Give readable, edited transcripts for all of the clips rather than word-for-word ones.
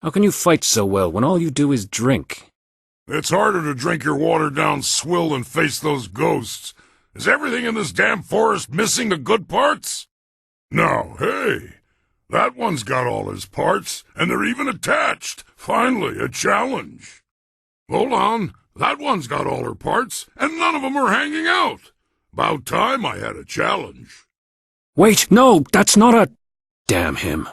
How can you fight so well when all you do is drink? It's harder to drink your watered-down swill than face those ghosts. Is everything in this damn forest missing the good parts? No, hey, that one's got all his parts, and they're even attached. Finally, a challenge. Hold on, that one's got all her parts, and none of them are hanging out. About time I had a challenge. Wait, no, that's not a... Damn him.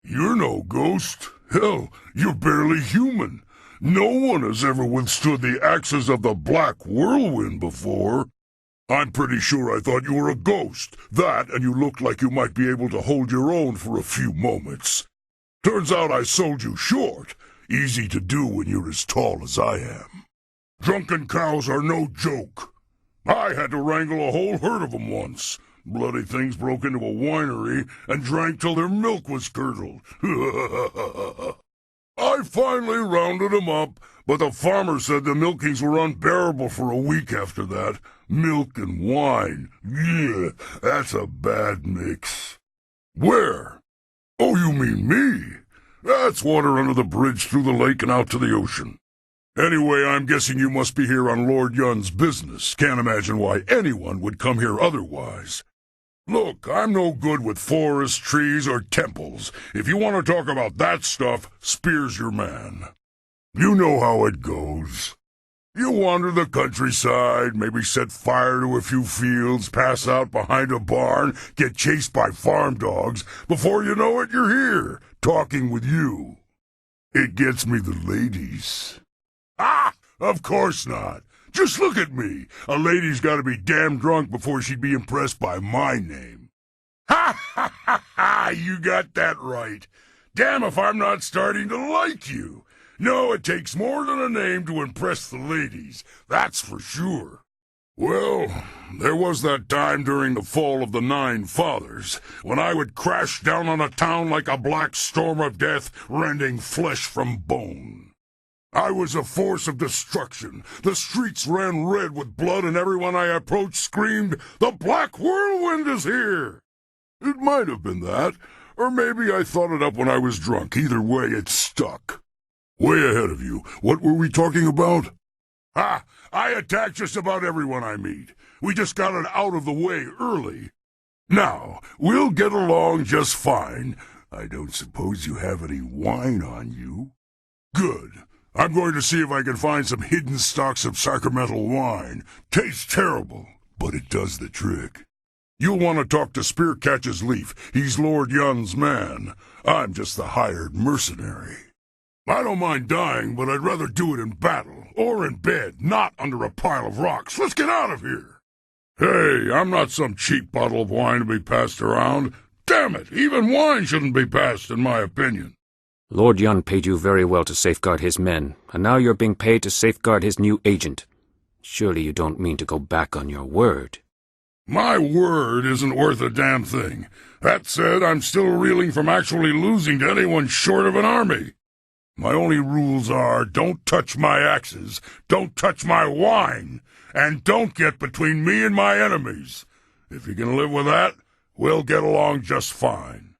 You're no ghost. Hell, you're barely human. No one has ever withstood the axes of the Black Whirlwind before. I'm pretty sure I thought you were a ghost. That, and you looked like you might be able to hold your own for a few moments. Turns out I sold you short. Easy to do when you're as tall as I am. Drunken cows are no joke. I had to wrangle a whole herd of them once. Bloody things broke into a winery and drank till their milk was curdled. I finally rounded them up, but the farmer said the milkings were unbearable for a week after that. Milk and wine. Yeah, that's a bad mix. Where? Oh, you mean me? That's water under the bridge through the lake and out to the ocean. Anyway, I'm guessing you must be here on Lord Yun's business. Can't imagine why anyone would come here otherwise. Look, I'm no good with forests, trees, or temples. If you want to talk about that stuff, Spear's your man. You know how it goes. You wander the countryside, maybe set fire to a few fields, pass out behind a barn, get chased by farm dogs. Before you know it, you're here, talking with you. It gets me the ladies. Ah, of course not. Just look at me. A lady's got to be damn drunk before she'd be impressed by my name. Ha ha ha ha! You got that right. Damn if I'm not starting to like you. No, it takes more than a name to impress the ladies. That's for sure. Well, there was that time during the fall of the Nine Fathers when I would crash down on a town like a black storm of death, rending flesh from bone. I was a force of destruction. The streets ran red with blood, and everyone I approached screamed, "The Black Whirlwind is here!" It might have been that, or maybe I thought it up when I was drunk. Either way, it stuck. Way ahead of you. What were we talking about? Ah, I attack just about everyone I meet. We just got it out of the way early. Now, we'll get along just fine. I don't suppose you have any wine on you? Good. I'm going to see if I can find some hidden stocks of sacramental wine. Tastes terrible, but it does the trick. You'll want to talk to Spearcatch's Leaf. He's Lord Yun's man. I'm just the hired mercenary. I don't mind dying, but I'd rather do it in battle, or in bed, not under a pile of rocks. Let's get out of here. Hey, I'm not some cheap bottle of wine to be passed around. Damn it, even wine shouldn't be passed, in my opinion. Lord Yun paid you very well to safeguard his men, and now you're being paid to safeguard his new agent. Surely you don't mean to go back on your word. My word isn't worth a damn thing. That said, I'm still reeling from actually losing to anyone short of an army. My only rules are, don't touch my axes, don't touch my wine, and don't get between me and my enemies. If you can live with that, we'll get along just fine.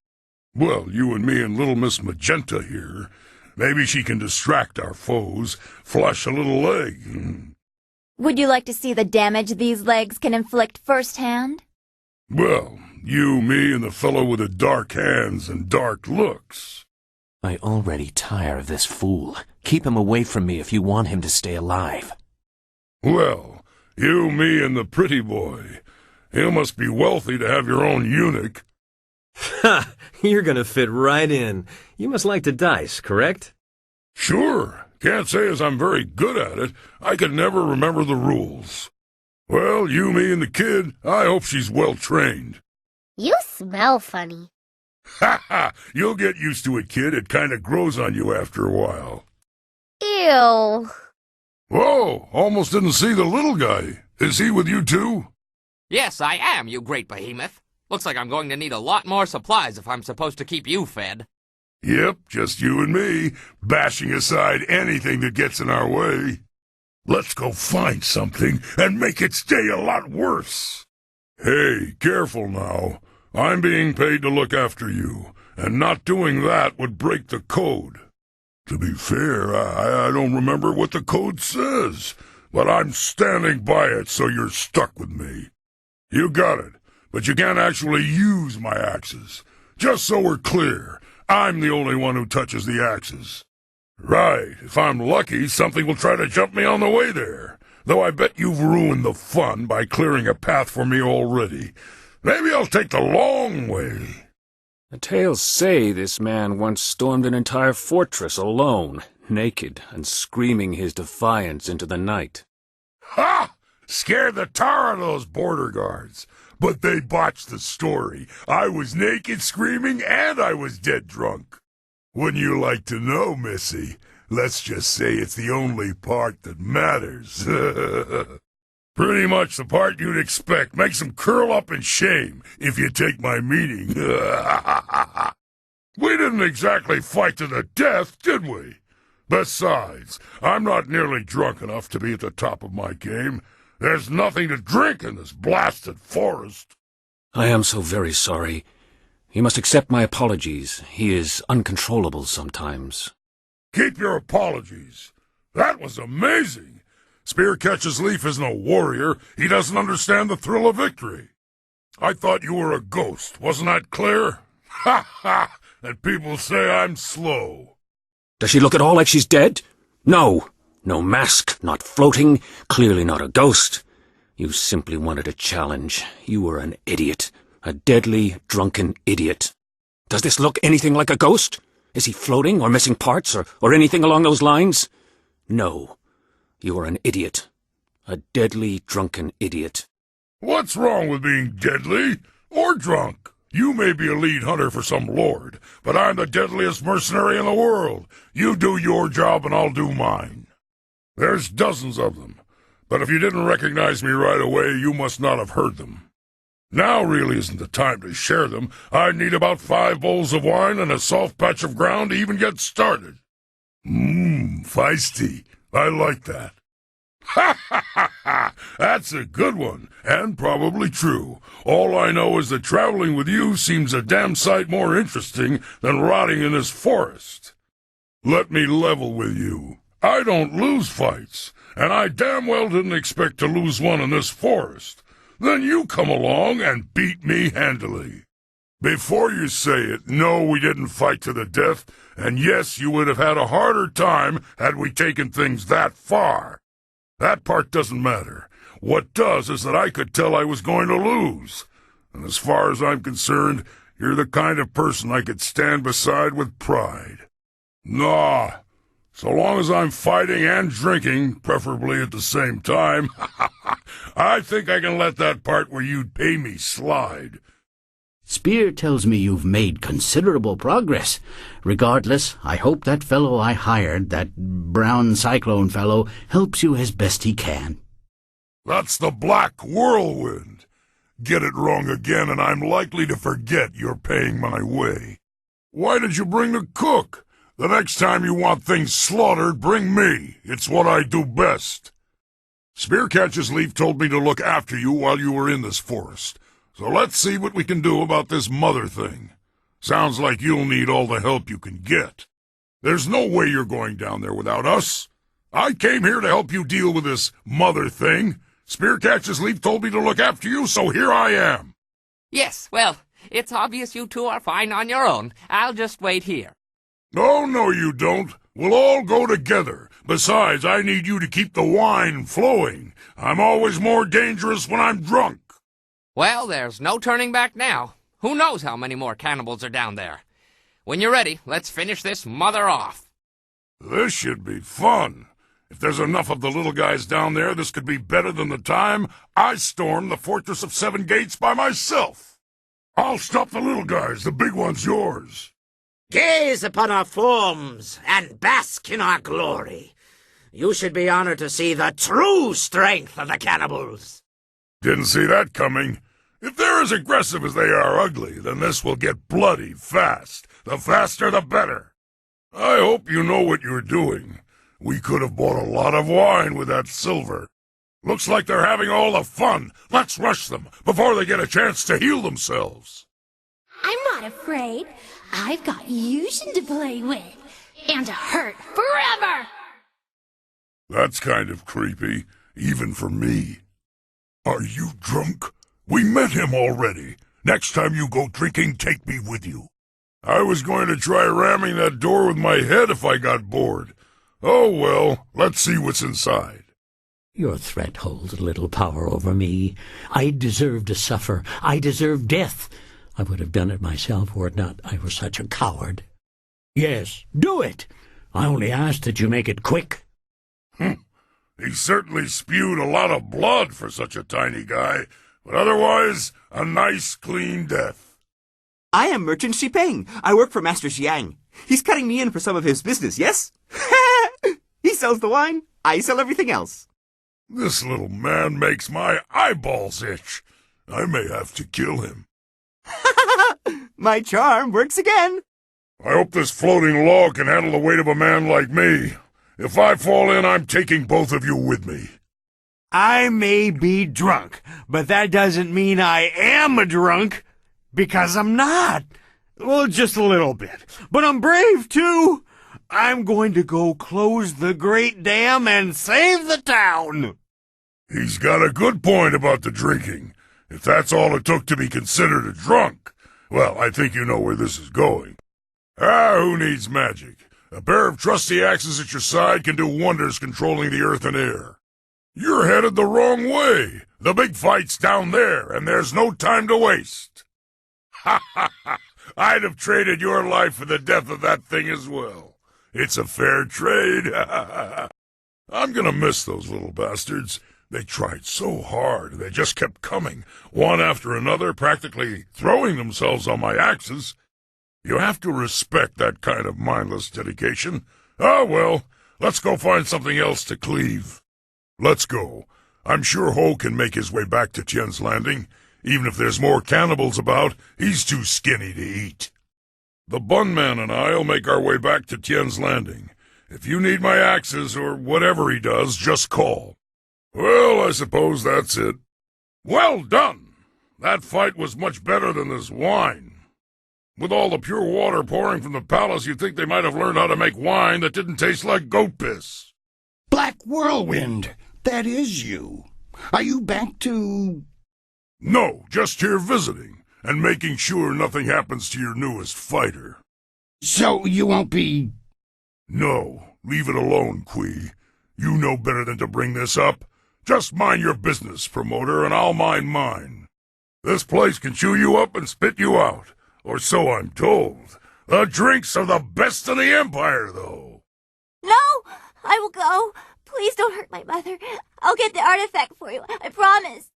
Well, you and me and Little Miss Magenta here. Maybe she can distract our foes, flush a little leg. Would you like to see the damage these legs can inflict firsthand? Well, you, me, and the fellow with the dark hands and dark looks. I already tire of this fool. Keep him away from me if you want him to stay alive. Well, you, me, and the pretty boy. You must be wealthy to have your own eunuch. Ha! You're gonna fit right in. You must like to dice, correct? Sure. Can't say as I'm very good at it. I can never remember the rules. Well, you, me, and the kid, I hope she's well trained. You smell funny. Ha ha! You'll get used to it, kid. It kind of grows on you after a while. Ew. Whoa! Almost didn't see the little guy. Is he with you too? Yes, I am, you great behemoth. Looks like I'm going to need a lot more supplies if I'm supposed to keep you fed. Yep, just you and me, bashing aside anything that gets in our way. Let's go find something and make it stay a lot worse. Hey, careful now. I'm being paid to look after you, and not doing that would break the code. To be fair, I don't remember what the code says, but I'm standing by it, so you're stuck with me. You got it, but you can't actually use my axes. Just so we're clear, I'm the only one who touches the axes. Right, if I'm lucky, something will try to jump me on the way there. Though I bet you've ruined the fun by clearing a path for me already. Maybe I'll take the long way. The tales say this man once stormed an entire fortress alone, naked, and screaming his defiance into the night. Ha! Scared the tar out of those border guards. But they botched the story. I was naked, screaming, and I was dead drunk. Wouldn't you like to know, Missy? Let's just say it's the only part that matters. Pretty much the part you'd expect. Makes them curl up in shame, if you take my meaning. We didn't exactly fight to the death, did we? Besides, I'm not nearly drunk enough to be at the top of my game. There's nothing to drink in this blasted forest. I am so very sorry. You must accept my apologies. He is uncontrollable sometimes. Keep your apologies. That was amazing. Spear Catches Leaf isn't a warrior. He doesn't understand the thrill of victory. I thought you were a ghost. Wasn't that clear? Ha ha! And people say I'm slow. Does she look at all like she's dead? No. No mask, not floating, clearly not a ghost. You simply wanted a challenge. You were an idiot. A deadly, drunken idiot. Does this look anything like a ghost? Is he floating or missing parts or anything along those lines? No. You are an idiot. A deadly, drunken idiot. What's wrong with being deadly or drunk? You may be a lead hunter for some lord, but I'm the deadliest mercenary in the world. You do your job and I'll do mine. There's dozens of them, but if you didn't recognize me right away, you must not have heard them. Now really isn't the time to share them. I need about 5 bowls of wine and a soft patch of ground to even get started. Feisty. I like that. Ha ha ha ha! That's a good one, and probably true. All I know is that traveling with you seems a damn sight more interesting than rotting in this forest. Let me level with you. I don't lose fights, and I damn well didn't expect to lose one in this forest. Then you come along and beat me handily. Before you say it, no, we didn't fight to the death, and yes, you would have had a harder time had we taken things that far. That part doesn't matter. What does is that I could tell I was going to lose. And as far as I'm concerned, you're the kind of person I could stand beside with pride. Nah, so long as I'm fighting and drinking, preferably at the same time, I think I can let that part where you'd pay me slide. Spear tells me you've made considerable progress. Regardless, I hope that fellow I hired, that brown cyclone fellow, helps you as best he can. That's the Black Whirlwind. Get it wrong again and I'm likely to forget you're paying my way. Why did you bring the cook? The next time you want things slaughtered, bring me. It's what I do best. Spear Catches Leaf told me to look after you while you were in this forest. So let's see what we can do about this mother thing. Sounds like you'll need all the help you can get. There's no way you're going down there without us. I came here to help you deal with this mother thing. Spear Catches Leaf told me to look after you, so here I am. Yes, well, it's obvious you two are fine on your own. I'll just wait here. Oh, no, you don't. We'll all go together. Besides, I need you to keep the wine flowing. I'm always more dangerous when I'm drunk. Well, there's no turning back now. Who knows how many more cannibals are down there? When you're ready, let's finish this mother off. This should be fun. If there's enough of the little guys down there, this could be better than the time I stormed the Fortress of 7 Gates by myself. I'll stop the little guys. The big one's yours. Gaze upon our forms and bask in our glory. You should be honored to see the true strength of the cannibals. Didn't see that coming. If they're as aggressive as they are ugly, then this will get bloody fast. The faster the better. I hope you know what you're doing. We could have bought a lot of wine with that silver. Looks like they're having all the fun. Let's rush them before they get a chance to heal themselves. I'm not afraid. I've got Yushin to play with. and hurt forever. That's kind of creepy, even for me. Are you drunk? We met him already. Next time you go drinking, take me with you. I was going to try ramming that door with my head if I got bored. Oh well, let's see what's inside. Your threat holds little power over me. I deserve to suffer. I deserve death. I would have done it myself were it not I were such a coward. Yes, do it. I only ask that you make it quick. He certainly spewed a lot of blood for such a tiny guy, but otherwise, a nice, clean death. I am Merchant Shipeng. I work for Master Xiang. He's cutting me in for some of his business, yes? He sells the wine, I sell everything else. This little man makes my eyeballs itch. I may have to kill him. My charm works again. I hope this floating log can handle the weight of a man like me. If I fall in, I'm taking both of you with me. I may be drunk, but that doesn't mean I am a drunk, because I'm not. Well, just a little bit. But I'm brave, too. I'm going to go close the great dam and save the town. He's got a good point about the drinking. If that's all it took to be considered a drunk, well, I think you know where this is going. Who needs magic? A pair of trusty axes at your side can do wonders controlling the earth and air. You're headed the wrong way. The big fight's down there, and there's no time to waste. Ha ha ha! I'd have traded your life for the death of that thing as well. It's a fair trade. I'm gonna miss those little bastards. They tried so hard, they just kept coming, one after another, practically throwing themselves on my axes. You have to respect that kind of mindless dedication. Ah, well, let's go find something else to cleave. Let's go. I'm sure Ho can make his way back to Tien's Landing. Even if there's more cannibals about, he's too skinny to eat. The Bun Man and I'll make our way back to Tien's Landing. If you need my axes or whatever he does, just call. Well, I suppose that's it. Well done! That fight was much better than this wine. With all the pure water pouring from the palace, you'd think they might have learned how to make wine that didn't taste like goat piss. Black Whirlwind, that is you. Are you back to... No, just here visiting, and making sure nothing happens to your newest fighter. So you won't be... No, leave it alone, Kui. You know better than to bring this up. Just mind your business, promoter, and I'll mind mine. This place can chew you up and spit you out, or so I'm told. The drinks are the best in the Empire, though. No! I will go. Please don't hurt my mother. I'll get the artifact for you. I promise.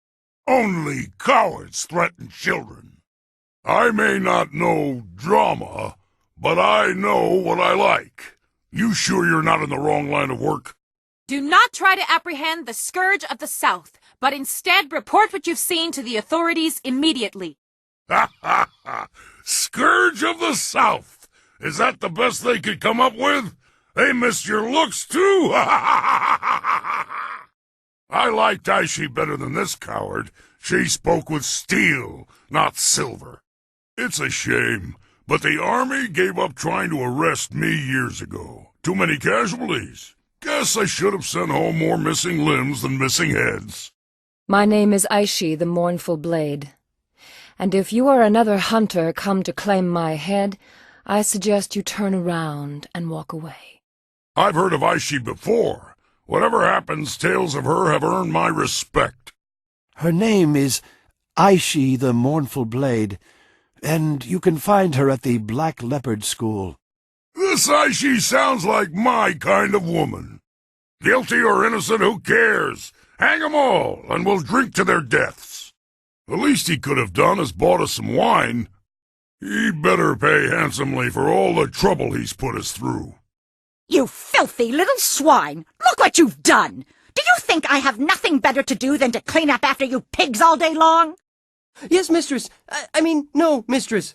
Only cowards threaten children. I may not know drama, but I know what I like. You sure you're not in the wrong line of work? Do not try to apprehend the Scourge of the South, but instead report what you've seen to the authorities immediately. Ha ha ha! Scourge of the South! Is that the best they could come up with? They missed your looks, too! Ha ha ha ha ha! I liked Aishi better than this coward. She spoke with steel, not silver. It's a shame, but the army gave up trying to arrest me years ago. Too many casualties. Guess I should have sent home more missing limbs than missing heads. My name is Aishi, the Mournful Blade. And if you are another hunter come to claim my head, I suggest you turn around and walk away. I've heard of Aishi before. Whatever happens, tales of her have earned my respect. Her name is Aishi, the Mournful Blade, and you can find her at the Black Leopard School. This Aishi sounds like my kind of woman. Guilty or innocent, who cares? Hang 'em all, and we'll drink to their deaths. The least he could have done is bought us some wine. He better pay handsomely for all the trouble he's put us through. You filthy little swine! Look what you've done! Do you think I have nothing better to do than to clean up after you pigs all day long? Yes, mistress. No, mistress.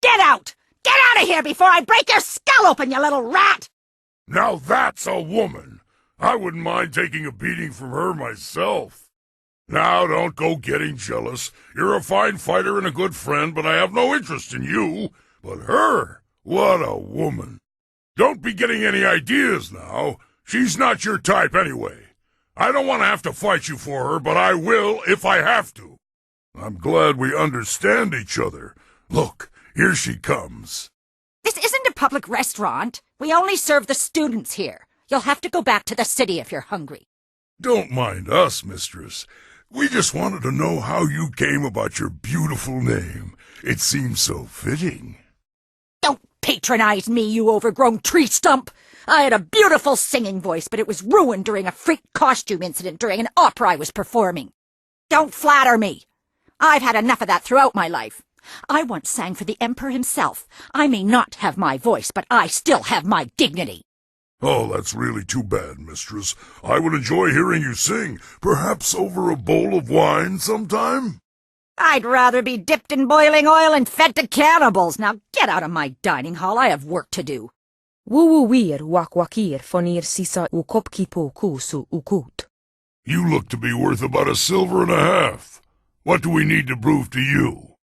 Get out! Get out of here before I break your skull open, you little rat! Now that's a woman. I wouldn't mind taking a beating from her myself. Now don't go getting jealous. You're a fine fighter and a good friend, but I have no interest in you. But her, what a woman. Don't be getting any ideas now. She's not your type anyway. I don't want to have to fight you for her, but I will if I have to. I'm glad we understand each other. Look, here she comes. This isn't a public restaurant. We only serve the students here. You'll have to go back to the city if you're hungry. Don't mind us, mistress. We just wanted to know how you came about your beautiful name. It seems so fitting. Don't patronize me, you overgrown tree stump. I had a beautiful singing voice, but it was ruined during a freak costume incident during an opera I was performing. Don't flatter me. I've had enough of that throughout my life. I once sang for the Emperor himself. I may not have my voice, but I still have my dignity. Oh, that's really too bad, mistress. I would enjoy hearing you sing, perhaps over a bowl of wine sometime. I'd rather be dipped in boiling oil and fed to cannibals. Now get out of my dining hall. I have work to do. Wuwuwir wakwakir fonir sisa ukopkipo kusu ukut. You look to be worth about $1.50. What do we need to prove to you?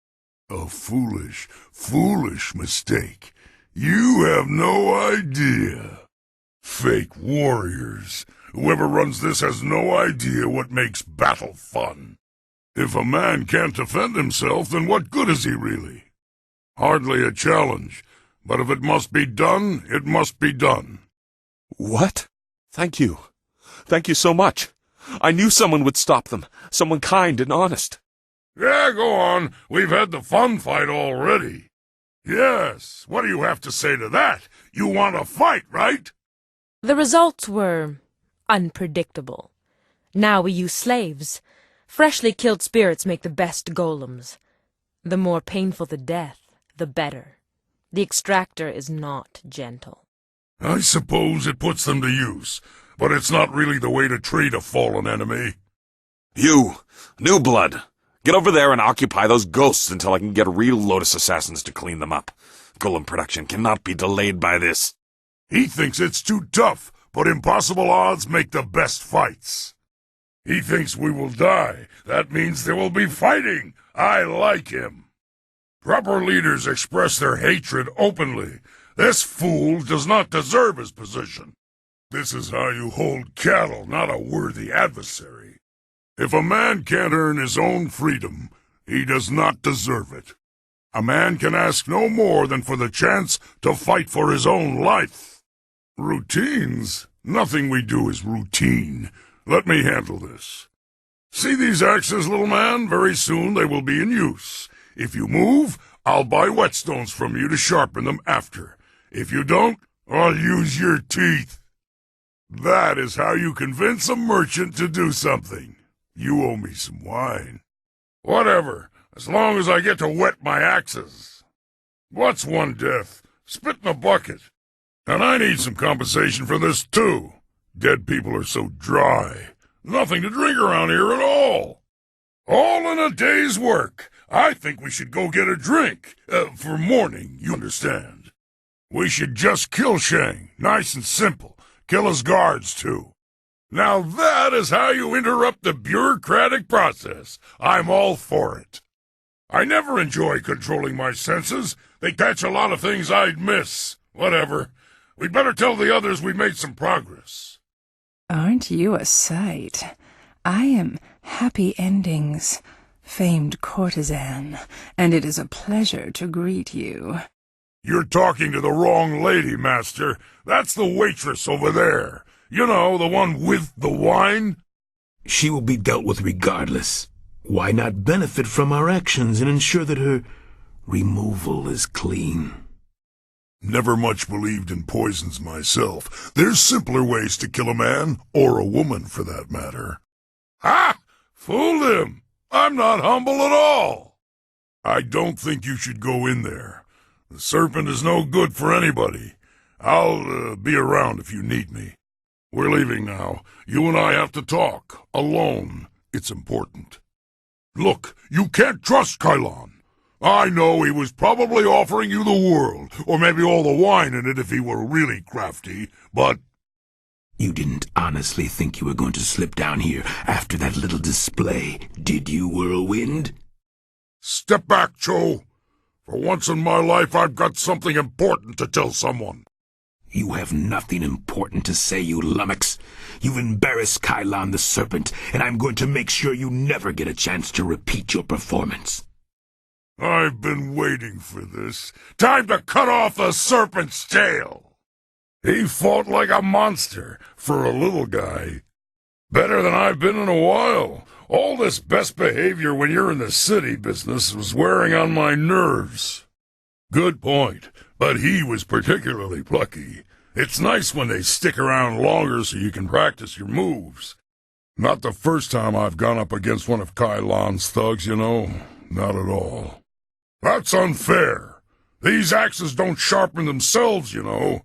A foolish, foolish mistake. You have no idea. Fake warriors. Whoever runs this has no idea what makes battle fun. If a man can't defend himself, then what good is he really? Hardly a challenge, but if it must be done, it must be done. What? Thank you. Thank you so much. I knew someone would stop them, someone kind and honest. Yeah, go on. We've had the fun fight already. Yes, what do you have to say to that? You want to fight, right? The results were unpredictable. Now we use slaves. Freshly killed spirits make the best golems. The more painful the death, the better. The extractor is not gentle. I suppose it puts them to use, but it's not really the way to treat a fallen enemy. You, new blood. Get over there and occupy those ghosts until I can get real Lotus assassins to clean them up. Golem production cannot be delayed by this. He thinks it's too tough, but impossible odds make the best fights. He thinks we will die. That means there will be fighting. I like him. Proper leaders express their hatred openly. This fool does not deserve his position. This is how you hold cattle, not a worthy adversary. If a man can't earn his own freedom, he does not deserve it. A man can ask no more than for the chance to fight for his own life. Routines? Nothing we do is routine. Let me handle this. See these axes, little man? Very soon they will be in use. If you move, I'll buy whetstones from you to sharpen them after. If you don't, I'll use your teeth. That is how you convince a merchant to do something. You owe me some wine. Whatever, as long as I get to wet my axes. What's one death? Spit in a bucket. And I need some compensation for this, too. Dead people are so dry. Nothing to drink around here at all. All in a day's work. I think we should go get a drink. For morning, you understand. We should just kill Shang. Nice and simple. Kill his guards, too. Now that is how you interrupt the bureaucratic process. I'm all for it. I never enjoy controlling my senses. They catch a lot of things I'd miss. Whatever. We'd better tell the others we made some progress. Aren't you a sight? I am Happy Endings, famed courtesan, and it is a pleasure to greet you. You're talking to the wrong lady, Master. That's the waitress over there. You know, the one with the wine? She will be dealt with regardless. Why not benefit from our actions and ensure that her removal is clean? Never much believed in poisons myself. There's simpler ways to kill a man, or a woman for that matter. Ha! Fooled him! I'm not humble at all! I don't think you should go in there. The serpent is no good for anybody. I'll be around if you need me. We're leaving now. You and I have to talk. Alone. It's important. Look, you can't trust Kylon. I know he was probably offering you the world, or maybe all the wine in it if he were really crafty, but... You didn't honestly think you were going to slip down here after that little display, did you, Whirlwind? Step back, Joe. For once in my life, I've got something important to tell someone. You have nothing important to say, you lummox. You've embarrassed Kylon the Serpent, and I'm going to make sure you never get a chance to repeat your performance. I've been waiting for this. Time to cut off the serpent's tail. He fought like a monster for a little guy. Better than I've been in a while. All this best behavior when you're in the city business was wearing on my nerves. Good point, but he was particularly plucky. It's nice when they stick around longer so you can practice your moves. Not the first time I've gone up against one of Kylon's thugs, you know. Not at all. That's unfair. These axes don't sharpen themselves, you know.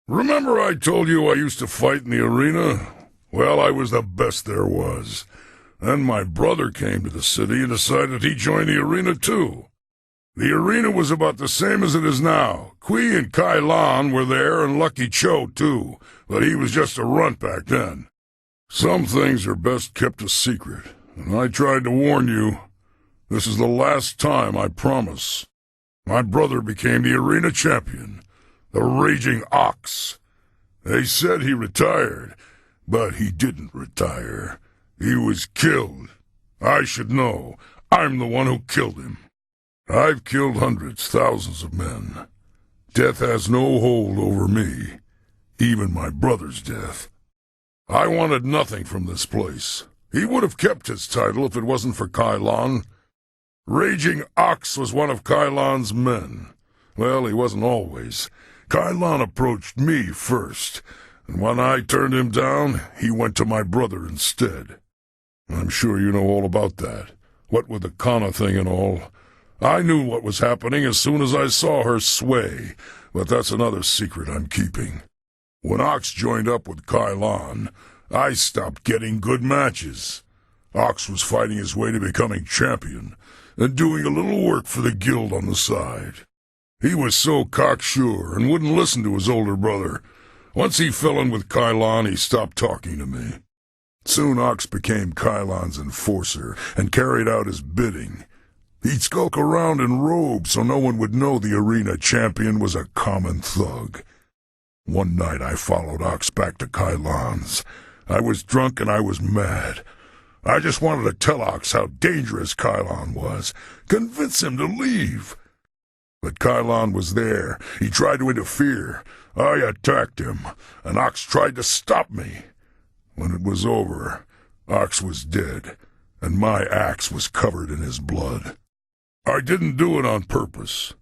Remember I told you I used to fight in the arena? Well, I was the best there was. Then my brother came to the city and decided he'd join the arena too. The arena was about the same as it is now. Kui and Kylon were there and Lucky Cho too, but he was just a runt back then. Some things are best kept a secret, and I tried to warn you. This is the last time, I promise. My brother became the arena champion, the Raging Ox. They said he retired, but he didn't retire. He was killed. I should know. I'm the one who killed him. I've killed hundreds, thousands of men. Death has no hold over me, even my brother's death. I wanted nothing from this place. He would have kept his title if it wasn't for Kylon. Raging Ox was one of Kylon's men. Well, he wasn't always. Kylon approached me first, and when I turned him down, he went to my brother instead. I'm sure you know all about that. What with the Kana thing and all. I knew what was happening as soon as I saw her sway, but that's another secret I'm keeping. When Ox joined up with Kylon, I stopped getting good matches. Ox was fighting his way to becoming champion, and doing a little work for the guild on the side. He was so cocksure and wouldn't listen to his older brother. Once he fell in with Kylon, he stopped talking to me. Soon Ox became Kylon's enforcer and carried out his bidding. He'd skulk around in robes so no one would know the arena champion was a common thug. One night I followed Ox back to Kylon's. I was drunk and I was mad. I just wanted to tell Ox how dangerous Kylon was, convince him to leave. But Kylon was there. He tried to interfere. I attacked him, and Ox tried to stop me. When it was over, Ox was dead, and my axe was covered in his blood. I didn't do it on purpose.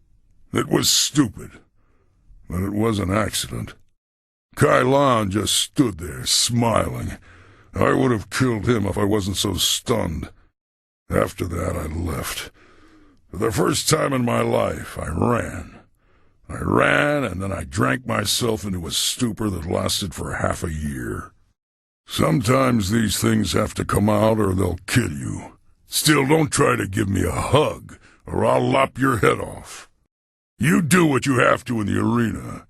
It was stupid, but it was an accident. Kylon just stood there, smiling. I would have killed him if I wasn't so stunned. After that, I left. For the first time in my life, I ran. I ran, and then I drank myself into a stupor that lasted for half a year. Sometimes these things have to come out or they'll kill you. Still, don't try to give me a hug, or I'll lop your head off. You do what you have to in the arena.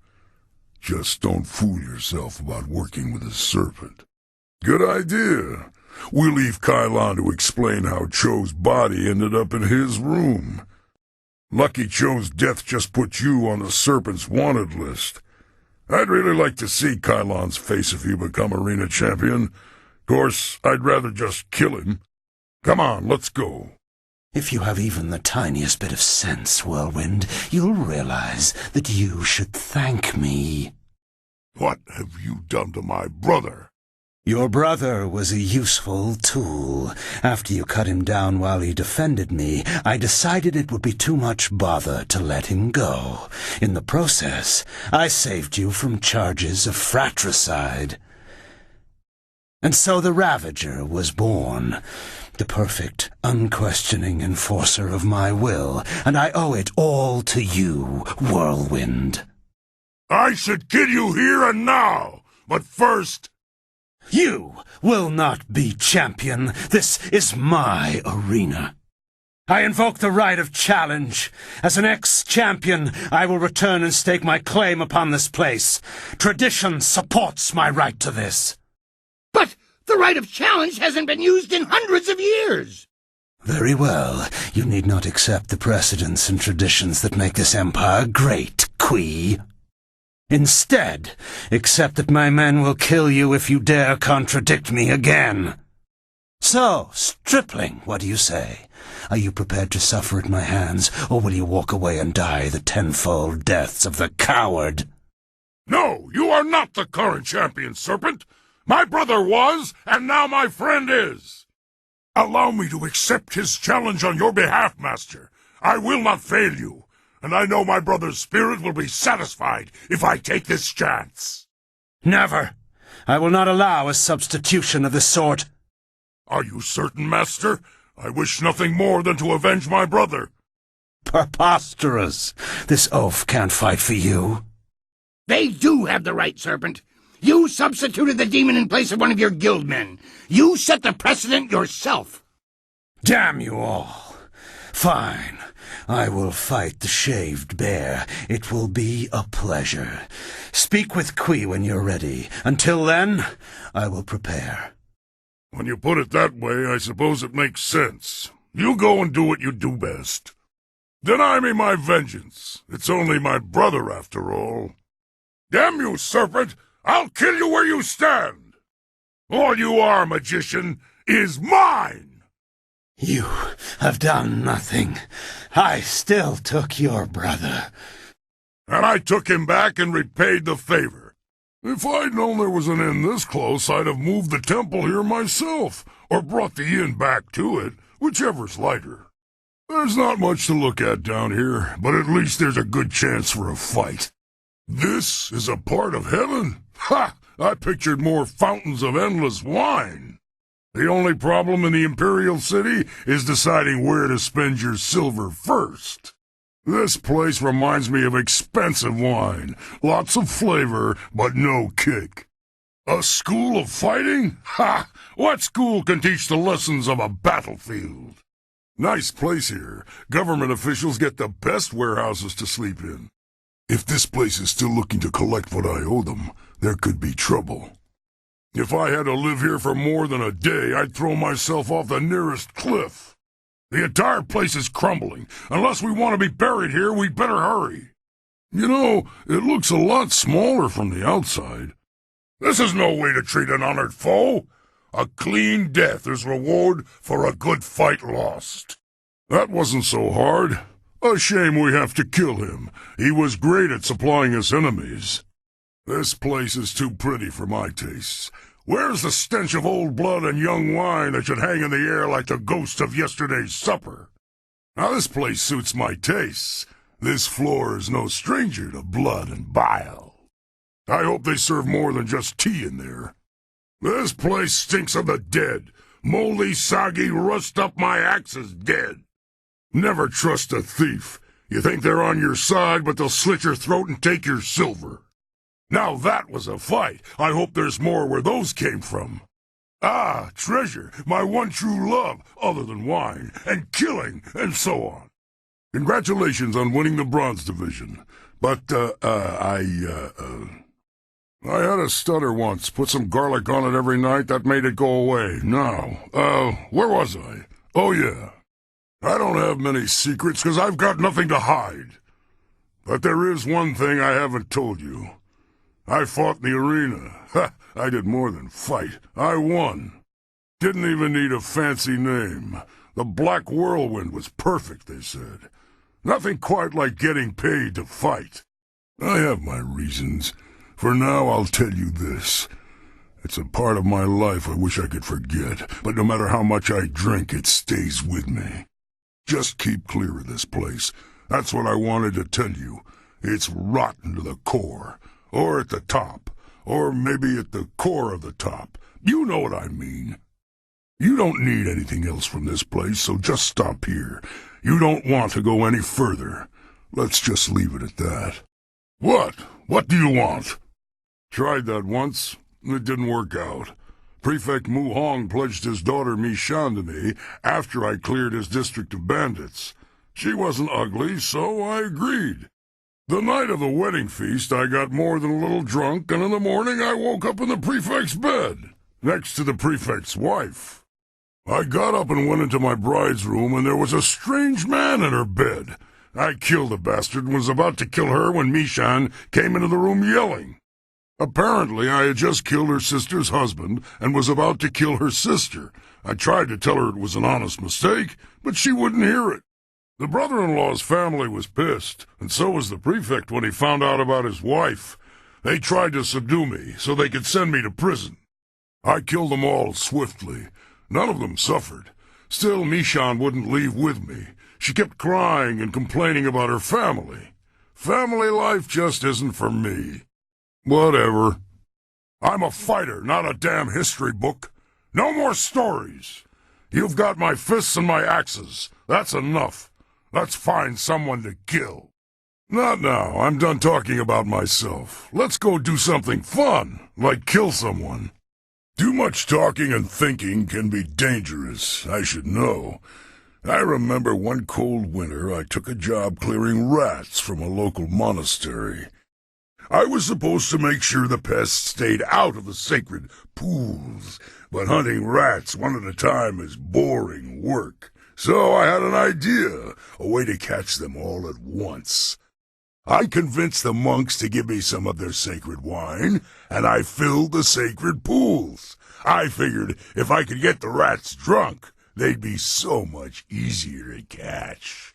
Just don't fool yourself about working with a serpent. Good idea. We'll leave Kylon to explain how Cho's body ended up in his room. Lucky Cho's death just put you on the Serpent's wanted list. I'd really like to see Kylon's face if you become arena champion. Of course, I'd rather just kill him. Come on, let's go. If you have even the tiniest bit of sense, Whirlwind, you'll realize that you should thank me. What have you done to my brother? Your brother was a useful tool. After you cut him down while he defended me, I decided it would be too much bother to let him go. In the process, I saved you from charges of fratricide. And so the Ravager was born, the perfect, unquestioning enforcer of my will, and I owe it all to you, Whirlwind. I should kill you here and now, but first... You will not be champion. This is my arena. I invoke the right of challenge. As an ex-champion, I will return and stake my claim upon this place. Tradition supports my right to this. But the right of challenge hasn't been used in hundreds of years. Very well. You need not accept the precedents and traditions that make this empire great, Kui. Instead, accept that my men will kill you if you dare contradict me again. So, stripling, what do you say? Are you prepared to suffer at my hands, or will you walk away and die the tenfold deaths of the coward? No, you are not the current champion, Serpent. My brother was, and now my friend is. Allow me to accept his challenge on your behalf, Master. I will not fail you, and I know my brother's spirit will be satisfied if I take this chance. Never! I will not allow a substitution of this sort. Are you certain, Master? I wish nothing more than to avenge my brother. Preposterous! This oaf can't fight for you. They do have the right, Serpent. You substituted the demon in place of one of your guildmen. You set the precedent yourself. Damn you all. Fine. I will fight the shaved bear. It will be a pleasure. Speak with Kui when you're ready. Until then, I will prepare. When you put it that way, I suppose it makes sense. You go and do what you do best. Deny me my vengeance. It's only my brother, after all. Damn you, Serpent! I'll kill you where you stand! All you are, magician, is mine! You have done nothing. I still took your brother. And I took him back and repaid the favor. If I'd known there was an inn this close, I'd have moved the temple here myself, or brought the inn back to it, whichever's lighter. There's not much to look at down here, but at least there's a good chance for a fight. This is a part of heaven? Ha! I pictured more fountains of endless wine. The only problem in the Imperial City is deciding where to spend your silver first. This place reminds me of expensive wine. Lots of flavor, but no kick. A school of fighting? Ha! What school can teach the lessons of a battlefield? Nice place here. Government officials get the best warehouses to sleep in. If this place is still looking to collect what I owe them, there could be trouble. If I had to live here for more than a day, I'd throw myself off the nearest cliff. The entire place is crumbling. Unless we want to be buried here, we'd better hurry. You know, it looks a lot smaller from the outside. This is no way to treat an honored foe. A clean death is reward for a good fight lost. That wasn't so hard. A shame we have to kill him. He was great at supplying us enemies. This place is too pretty for my tastes. Where's the stench of old blood and young wine that should hang in the air like the ghost of yesterday's supper? Now this place suits my tastes. This floor is no stranger to blood and bile. I hope they serve more than just tea in there. This place stinks of the dead. Moldy, soggy, rust-up-my-axes dead. Never trust a thief. You think they're on your side, but they'll slit your throat and take your silver. Now that was a fight. I hope there's more where those came from. Ah, treasure, my one true love, other than wine, and killing, and so on. Congratulations on winning the Bronze Division. But, I had a stutter once. Put some garlic on it every night. That made it go away. Now, where was I? Oh, yeah. I don't have many secrets, 'cause I've got nothing to hide. But there is one thing I haven't told you. I fought in the arena. Ha! I did more than fight. I won. Didn't even need a fancy name. The Black Whirlwind was perfect, they said. Nothing quite like getting paid to fight. I have my reasons. For now, I'll tell you this. It's a part of my life I wish I could forget, but no matter how much I drink, it stays with me. Just keep clear of this place. That's what I wanted to tell you. It's rotten to the core. Or at the top. Or maybe at the core of the top. You know what I mean. You don't need anything else from this place, so just stop here. You don't want to go any further. Let's just leave it at that. What? What do you want? Tried that once. It didn't work out. Prefect Mu Hong pledged his daughter Mi Shan to me after I cleared his district of bandits. She wasn't ugly, so I agreed. The night of the wedding feast, I got more than a little drunk, and in the morning I woke up in the prefect's bed, next to the prefect's wife. I got up and went into my bride's room, and there was a strange man in her bed. I killed the bastard and was about to kill her when Mishan came into the room yelling. Apparently, I had just killed her sister's husband and was about to kill her sister. I tried to tell her it was an honest mistake, but she wouldn't hear it. The brother-in-law's family was pissed, and so was the prefect when he found out about his wife. They tried to subdue me so they could send me to prison. I killed them all swiftly. None of them suffered. Still, Mishan wouldn't leave with me. She kept crying and complaining about her family. Family life just isn't for me. Whatever. I'm a fighter, not a damn history book. No more stories. You've got my fists and my axes. That's enough. Let's find someone to kill. Not now. I'm done talking about myself. Let's go do something fun, like kill someone. Too much talking and thinking can be dangerous, I should know. I remember one cold winter I took a job clearing rats from a local monastery. I was supposed to make sure the pests stayed out of the sacred pools, but hunting rats one at a time is boring work. So I had an idea, a way to catch them all at once. I convinced the monks to give me some of their sacred wine, and I filled the sacred pools. I figured if I could get the rats drunk, they'd be so much easier to catch.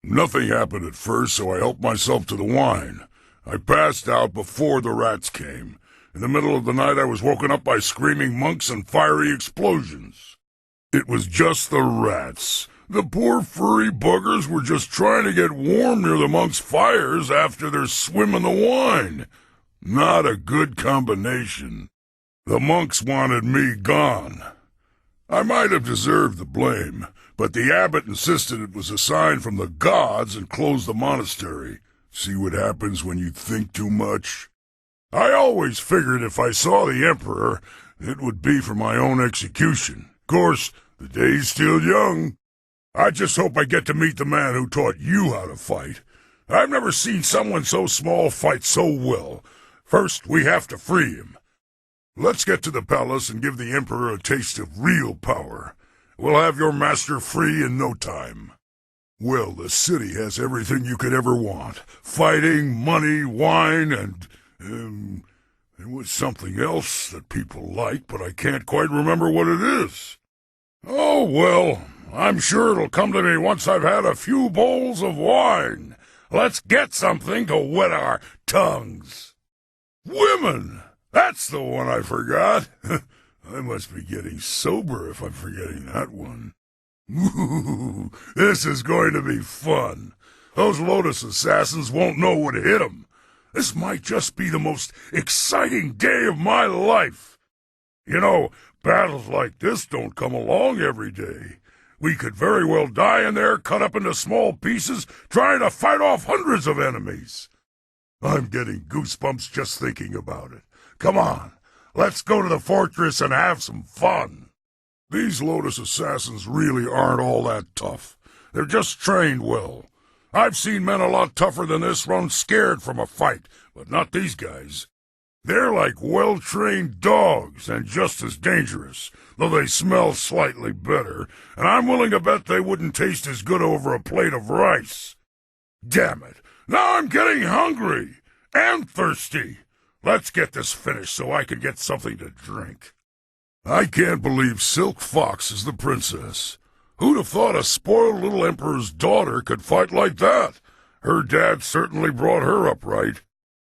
Nothing happened at first, so I helped myself to the wine. I passed out before the rats came. In the middle of the night I was woken up by screaming monks and fiery explosions. It was just the rats. The poor furry buggers were just trying to get warm near the monks' fires after their swim in the wine. Not a good combination. The monks wanted me gone. I might have deserved the blame, but the abbot insisted it was a sign from the gods and closed the monastery. See what happens when you think too much? I always figured if I saw the Emperor, it would be for my own execution. Of course, the day's still young. I just hope I get to meet the man who taught you how to fight. I've never seen someone so small fight so well. First, we have to free him. Let's get to the palace and give the Emperor a taste of real power. We'll have your master free in no time. Well, the city has everything you could ever want. Fighting, money, wine, and there was something else that people like, but I can't quite remember what it is. Oh, well, I'm sure it'll come to me once I've had a few bowls of wine. Let's get something to wet our tongues. Women! That's the one I forgot. I must be getting sober if I'm forgetting that one. Ooh, this is going to be fun. Those Lotus assassins won't know what hit them. This might just be the most exciting day of my life. You know, battles like this don't come along every day. We could very well die in there, cut up into small pieces, trying to fight off hundreds of enemies. I'm getting goosebumps just thinking about it. Come on, let's go to the fortress and have some fun. These Lotus assassins really aren't all that tough. They're just trained well. I've seen men a lot tougher than this run scared from a fight, but not these guys. They're like well-trained dogs and just as dangerous, though they smell slightly better, and I'm willing to bet they wouldn't taste as good over a plate of rice. Damn it, now I'm getting hungry and thirsty. Let's get this finished so I can get something to drink. I can't believe Silk Fox is the princess. Who'd have thought a spoiled little emperor's daughter could fight like that? Her dad certainly brought her up right.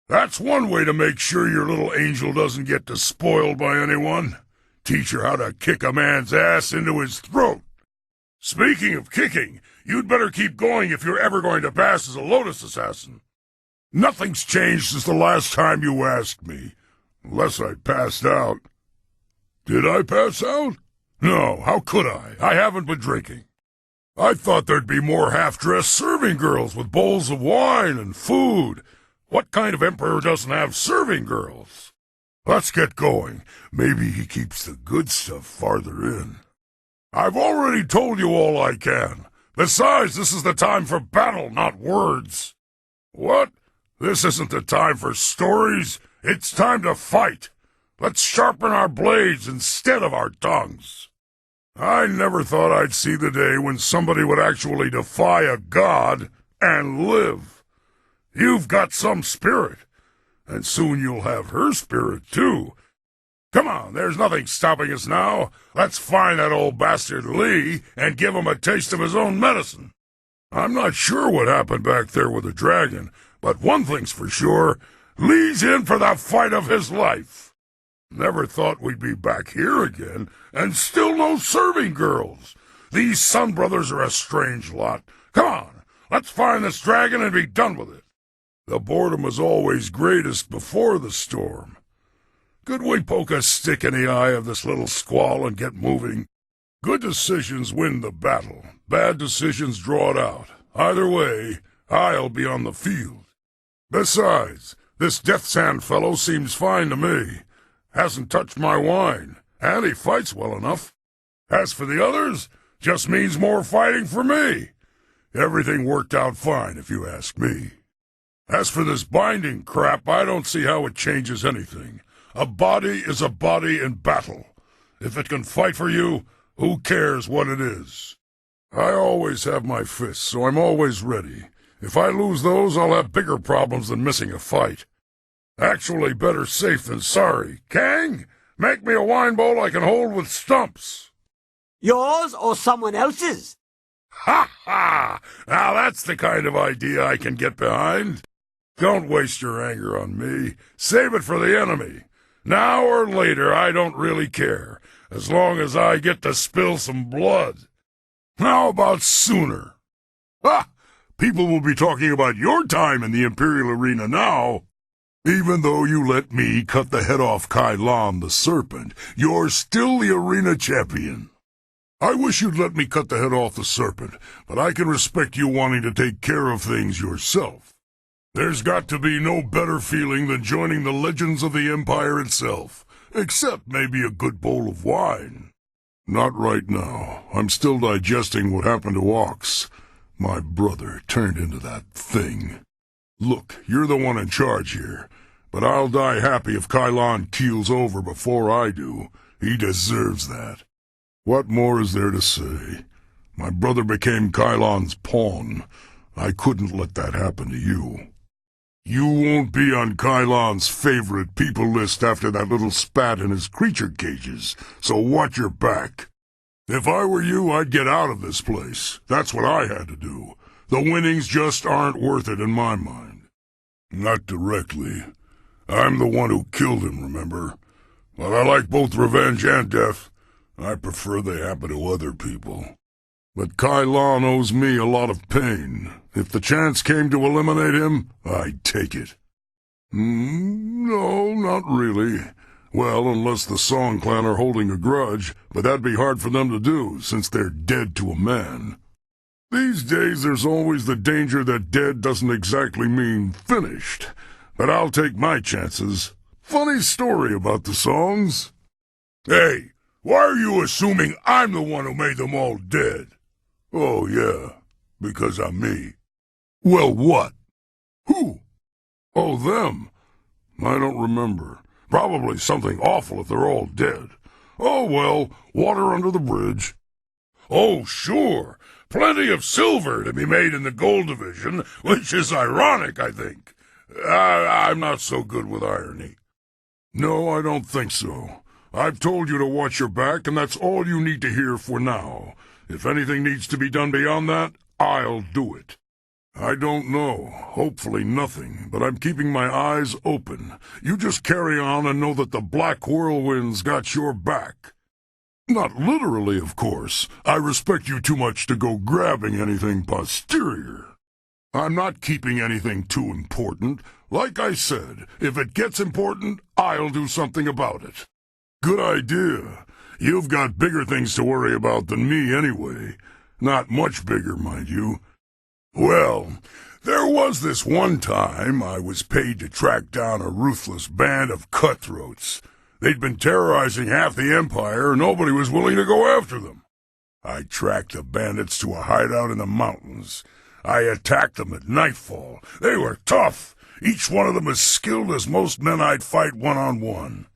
That's one way to make sure your little angel doesn't get despoiled by anyone. Teach her how to kick a man's ass into his throat. Speaking of kicking, you'd better keep going if you're ever going to pass as a Lotus assassin. Nothing's changed since the last time you asked me. Unless I passed out. Did I pass out? No, how could I? I haven't been drinking. I thought there'd be more half-dressed serving girls with bowls of wine and food. What kind of emperor doesn't have serving girls? Let's get going. Maybe he keeps the good stuff farther in. I've already told you all I can. Besides, this is the time for battle, not words. What? This isn't the time for stories. It's time to fight. Let's sharpen our blades instead of our tongues. I never thought I'd see the day when somebody would actually defy a god. and live. You've got some spirit, and soon you'll have her spirit, too. Come on, there's nothing stopping us now. Let's find that old bastard Lee and give him a taste of his own medicine. I'm not sure what happened back there with the dragon, but one thing's for sure, Lee's in for the fight of his life. Never thought we'd be back here again, and still no serving girls. These Sun Brothers are a strange lot. Come on, let's find this dragon and be done with it. The boredom was always greatest before the storm. Could we poke a stick in the eye of this little squall and get moving? Good decisions win the battle. Bad decisions draw it out. Either way, I'll be on the field. Besides, this Death's Hand fellow seems fine to me. Hasn't touched my wine, and he fights well enough. As for the others, just means more fighting for me. Everything worked out fine, if you ask me. As for this binding crap, I don't see how it changes anything. A body is a body in battle. If it can fight for you, who cares what it is? I always have my fists, so I'm always ready. If I lose those, I'll have bigger problems than missing a fight. Actually, better safe than sorry. Kang, make me a wine bowl I can hold with stumps. Yours or someone else's? Ha ha! Now that's the kind of idea I can get behind. Don't waste your anger on me. Save it for the enemy. Now or later, I don't really care, as long as I get to spill some blood. How about sooner? Ha! People will be talking about your time in the Imperial Arena now. Even though you let me cut the head off Kai Lan the Serpent, you're still the arena champion. I wish you'd let me cut the head off the Serpent, but I can respect you wanting to take care of things yourself. There's got to be no better feeling than joining the legends of the Empire itself, except maybe a good bowl of wine. Not right now. I'm still digesting what happened to Ox. My brother turned into that thing. Look, you're the one in charge here, but I'll die happy if Kai Lan keels over before I do. He deserves that. What more is there to say? My brother became Kai Lan's pawn. I couldn't let that happen to you. You won't be on Kai Lan's favorite people list after that little spat in his creature cages, so watch your back. If I were you, I'd get out of this place. That's what I had to do. The winnings just aren't worth it in my mind. Not directly. I'm the one who killed him, remember? But I like both revenge and death. I prefer they happen to other people. But Kai Lan owes me a lot of pain. If the chance came to eliminate him, I'd take it. No, not really. Well, unless the Song Clan are holding a grudge, but that'd be hard for them to do, since they're dead to a man. These days there's always the danger that dead doesn't exactly mean finished, but I'll take my chances. Funny story about the songs. Hey, why are you assuming I'm the one who made them all dead? Oh, yeah, because I'm me. Well, what? Who? Oh, them. I don't remember. Probably something awful if they're all dead. Oh, well, water under the bridge. Oh, sure. Plenty of silver to be made in the gold division, which is ironic, I think. I'm not so good with irony. No, I don't think so. I've told you to watch your back, and that's all you need to hear for now. If anything needs to be done beyond that, I'll do it. I don't know. Hopefully nothing, but I'm keeping my eyes open. You just carry on and know that the Black Whirlwind's got your back. Not literally, of course. I respect you too much to go grabbing anything posterior. I'm not keeping anything too important. Like I said, if it gets important, I'll do something about it. Good idea. You've got bigger things to worry about than me anyway. Not much bigger, mind you. Well, there was this one time I was paid to track down a ruthless band of cutthroats. They'd been terrorizing half the Empire, and nobody was willing to go after them. I tracked the bandits to a hideout in the mountains. I attacked them at nightfall. They were tough, each one of them as skilled as most men I'd fight one-on-one.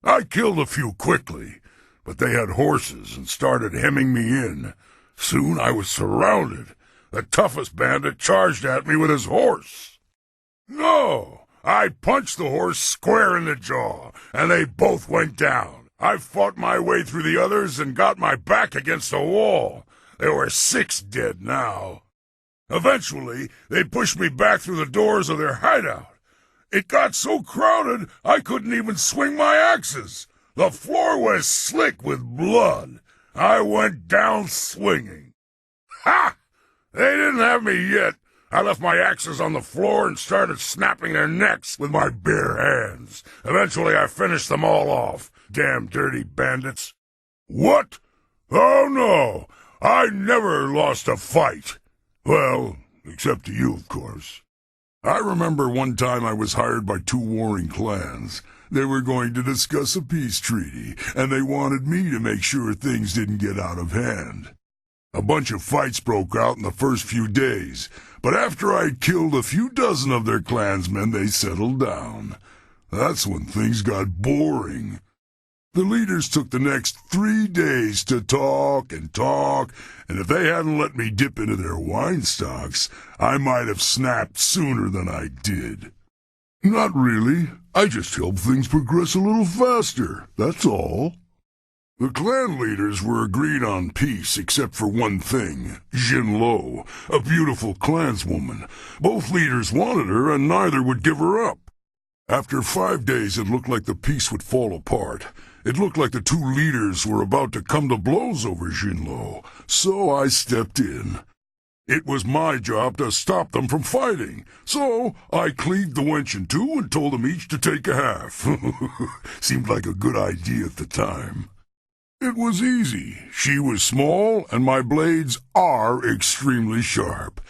I killed a few quickly, but they had horses and started hemming me in. Soon I was surrounded. the toughest bandit charged at me with his horse. No! I punched the horse square in the jaw, and they both went down. I fought my way through the others and got my back against a wall. There were 6 dead now. Eventually, they pushed me back through the doors of their hideout. It got so crowded I couldn't even swing my axes. The floor was slick with blood. I went down swinging. Ha! They didn't have me yet. I left my axes on the floor and started snapping their necks with my bare hands. Eventually I finished them all off. Damn dirty bandits. What? Oh no! I never lost a fight. Well, except to you, of course. I remember one time I was hired by 2 warring clans. They were going to discuss a peace treaty, and they wanted me to make sure things didn't get out of hand. A bunch of fights broke out in the first few days, but after I'd killed a few dozen of their clansmen, they settled down. That's when things got boring. The leaders took the next 3 days to talk, and if they hadn't let me dip into their wine stocks, I might have snapped sooner than I did. Not really. I just helped things progress a little faster, that's all. The clan leaders were agreed on peace except for one thing, Jinlo, a beautiful clanswoman. Both leaders wanted her and neither would give her up. After 5 days it looked like the peace would fall apart. It looked like the 2 leaders were about to come to blows over Jinlo, so I stepped in. It was my job to stop them from fighting, so I cleaved the wench in 2 and told them each to take a half. Seemed like a good idea at the time. It was easy. She was small, and my blades are extremely sharp.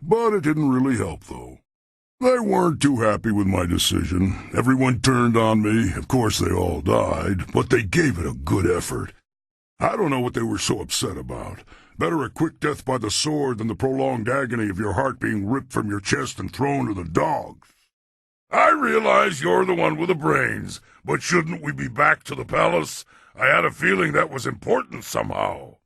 But it didn't really help, though. They weren't too happy with my decision. Everyone turned on me. Of course, they all died, but they gave it a good effort. I don't know what they were so upset about. Better a quick death by the sword than the prolonged agony of your heart being ripped from your chest and thrown to the dogs. I realize you're the one with the brains, but shouldn't we be back to the palace? I had a feeling that was important somehow.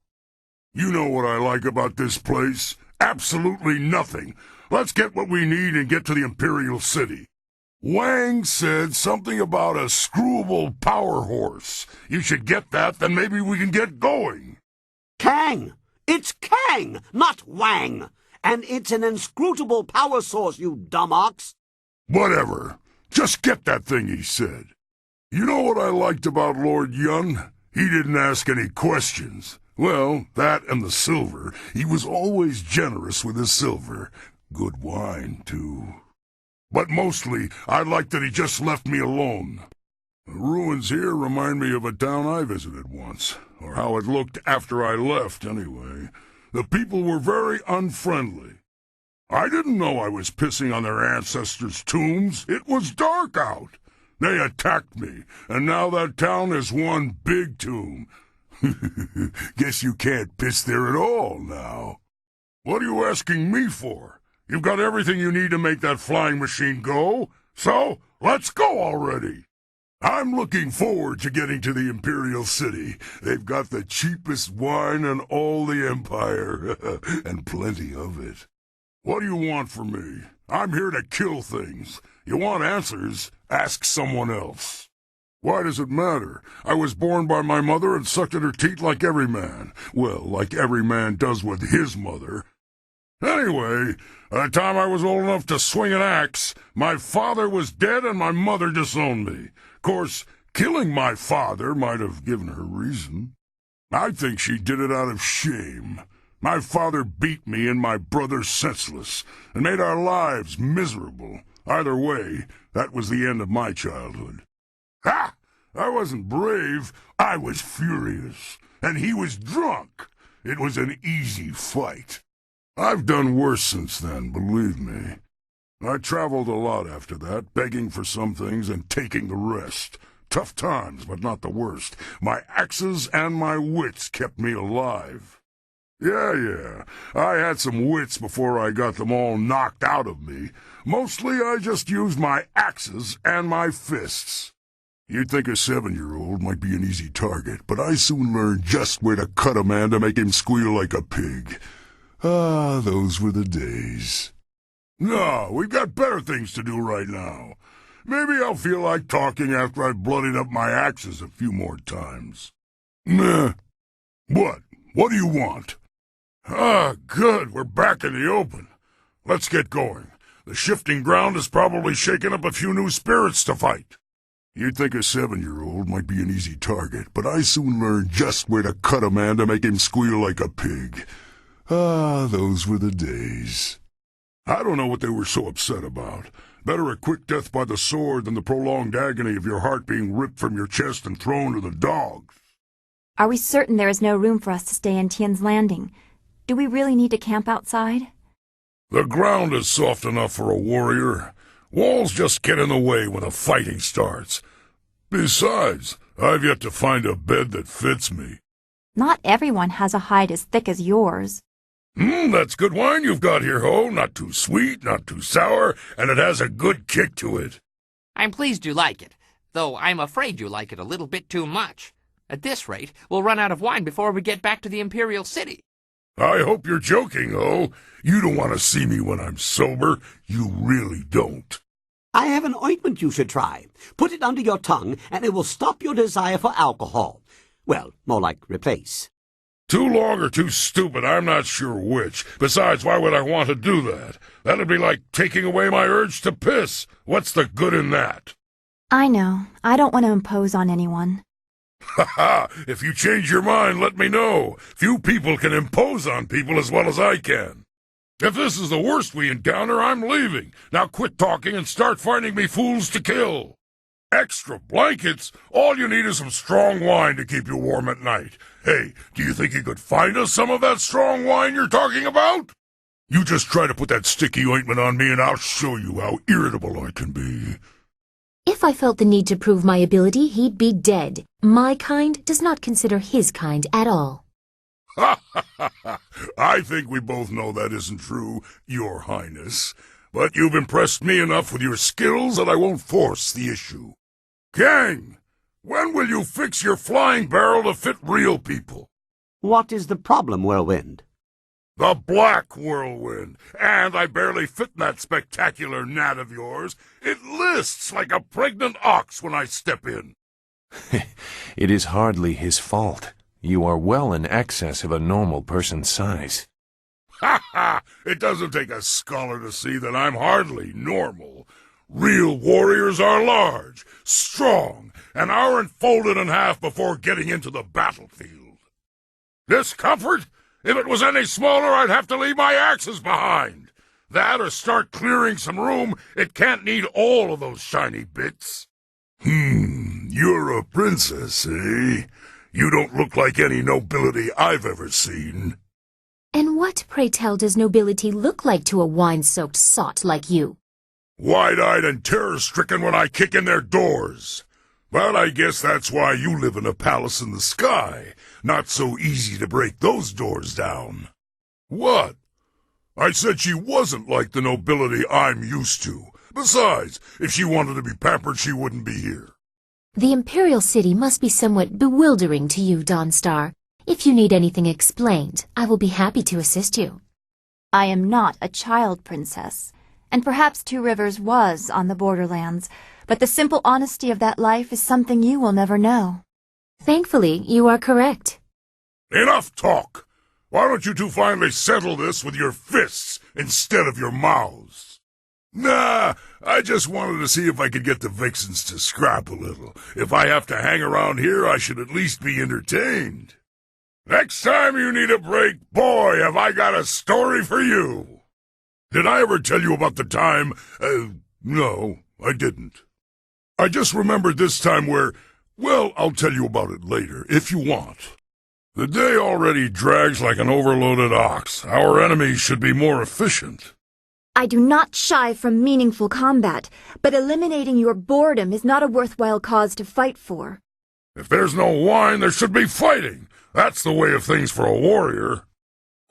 You know what I like about this place? Absolutely nothing. Let's get what we need and get to the Imperial City. Wang said something about a screwable power horse. You should get that, then maybe we can get going. Kang! It's Kang, not Wang! And it's an inscrutable power source, you dumb ox! Whatever. Just get that thing, he said. You know what I liked about Lord Yun? He didn't ask any questions. Well, that and the silver. He was always generous with his silver. Good wine, too. But mostly, I liked that he just left me alone. The ruins here remind me of a town I visited once, or how it looked after I left, anyway. The people were very unfriendly. I didn't know I was pissing on their ancestors' tombs. It was dark out. They attacked me, and now that town is one big tomb. Guess you can't piss there at all now. What are you asking me for? You've got everything you need to make that flying machine go, so let's go already. I'm looking forward to getting to the Imperial City. They've got the cheapest wine in all the Empire, and plenty of it. What do you want from me? I'm here to kill things. You want answers? Ask someone else. Why does it matter? I was born by my mother and sucked at her teat like every man. Well, like every man does with his mother. Anyway, by the time I was old enough to swing an axe, my father was dead and my mother disowned me. Of course, killing my father might have given her reason. I think she did it out of shame. My father beat me and my brother senseless, and made our lives miserable. Either way, that was the end of my childhood. Ha! I wasn't brave, I was furious, and he was drunk. It was an easy fight. I've done worse since then, believe me. I traveled a lot after that, begging for some things and taking the rest. Tough times, but not the worst. My axes and my wits kept me alive. Yeah, I had some wits before I got them all knocked out of me. Mostly I just used my axes and my fists. You'd think a 7-year-old might be an easy target, but I soon learned just where to cut a man to make him squeal like a pig. Ah, those were the days. No, we've got better things to do right now. Maybe I'll feel like talking after I've bloodied up my axes a few more times. Meh. What? What do you want? Ah, good. We're back in the open. Let's get going. The shifting ground has probably shaken up a few new spirits to fight. You'd think a 7-year-old might be an easy target, but I soon learned just where to cut a man to make him squeal like a pig. Ah, those were the days. I don't know what they were so upset about. Better a quick death by the sword than the prolonged agony of your heart being ripped from your chest and thrown to the dogs. Are we certain there is no room for us to stay in Tien's Landing? Do we really need to camp outside? The ground is soft enough for a warrior. Walls just get in the way when the fighting starts. Besides, I've yet to find a bed that fits me. Not everyone has a hide as thick as yours. That's good wine you've got here, Ho. Not too sweet, not too sour, and it has a good kick to it. I'm pleased you like it, though I'm afraid you like it a little bit too much. At this rate, we'll run out of wine before we get back to the Imperial City. I hope you're joking, Ho. You don't want to see me when I'm sober. You really don't. I have an ointment you should try. Put it under your tongue, and it will stop your desire for alcohol. Well, more like replace. Too long or too stupid, I'm not sure which. Besides, why would I want to do that? That'd be like taking away my urge to piss. What's the good in that? I know. I don't want to impose on anyone. Ha ha! If you change your mind, let me know. Few people can impose on people as well as I can. If this is the worst we encounter, I'm leaving. Now quit talking and start finding me fools to kill. Extra blankets? All you need is some strong wine to keep you warm at night. Hey, do you think you could find us some of that strong wine you're talking about? You just try to put that sticky ointment on me and I'll show you how irritable I can be. If I felt the need to prove my ability, he'd be dead. My kind does not consider his kind at all. Ha ha ha ha! I think we both know that isn't true, Your Highness. But you've impressed me enough with your skills that I won't force the issue. Gang, when will you fix your flying barrel to fit real people? What is the problem, Whirlwind? The Black Whirlwind. And I barely fit in that spectacular gnat of yours. It lists like a pregnant ox when I step in. It is hardly his fault. You are well in excess of a normal person's size. Ha ha! It doesn't take a scholar to see that I'm hardly normal. Real warriors are large, strong, and aren't folded in half before getting into the battlefield. Discomfort? If it was any smaller, I'd have to leave my axes behind. That or start clearing some room. It can't need all of those shiny bits. You're a princess, eh? You don't look like any nobility I've ever seen. And what, pray tell, does nobility look like to a wine-soaked sot like you? Wide-eyed and terror-stricken when I kick in their doors. But I guess that's why you live in a palace in the sky. Not so easy to break those doors down. What? I said she wasn't like the nobility I'm used to. Besides, if she wanted to be pampered, she wouldn't be here. The Imperial City must be somewhat bewildering to you, Dawnstar. If you need anything explained, I will be happy to assist you. I am not a child princess, and perhaps Two Rivers was on the borderlands, but the simple honesty of that life is something you will never know. Thankfully, you are correct. Enough talk! Why don't you two finally settle this with your fists instead of your mouths? Nah, I just wanted to see if I could get the vixens to scrap a little. If I have to hang around here, I should at least be entertained. Next time you need a break, boy, have I got a story for you. Did I ever tell you about the time? No, I didn't. I just remembered this time where, well, I'll tell you about it later, if you want. The day already drags like an overloaded ox. Our enemies should be more efficient. I do not shy from meaningful combat, but eliminating your boredom is not a worthwhile cause to fight for. If there's no wine, there should be fighting. That's the way of things for a warrior.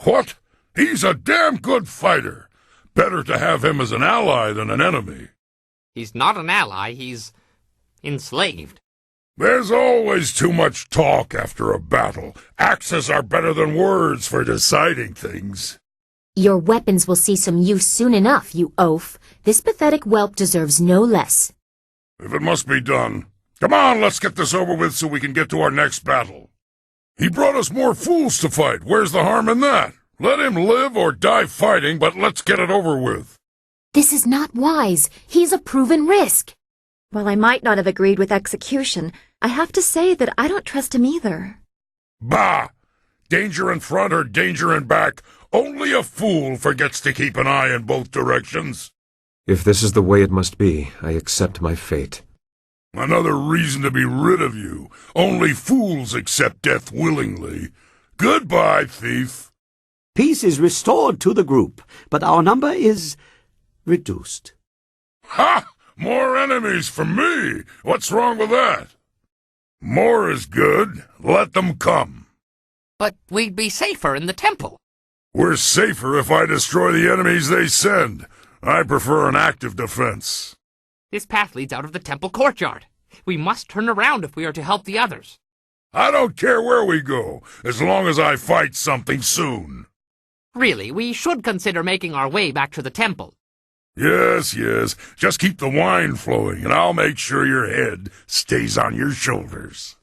What? He's a damn good fighter. Better to have him as an ally than an enemy. He's not an ally, he's enslaved. There's always too much talk after a battle. Axes are better than words for deciding things. Your weapons will see some use soon enough, you oaf. This pathetic whelp deserves no less. If it must be done, come on, let's get this over with so we can get to our next battle. He brought us more fools to fight. Where's the harm in that? Let him live or die fighting, but let's get it over with. This is not wise. He's a proven risk. While I might not have agreed with execution, I have to say that I don't trust him either. Bah! Danger in front or danger in back. Only a fool forgets to keep an eye in both directions. If this is the way it must be, I accept my fate. Another reason to be rid of you. Only fools accept death willingly. Goodbye, thief. Peace is restored to the group, but our number is reduced. Ha! More enemies for me! What's wrong with that? More is good. Let them come. But we'd be safer in the temple. We're safer if I destroy the enemies they send. I prefer an active defense. This path leads out of the temple courtyard. We must turn around if we are to help the others. I don't care where we go, as long as I fight something soon. Really, we should consider making our way back to the temple. Yes. Just keep the wine flowing, and I'll make sure your head stays on your shoulders.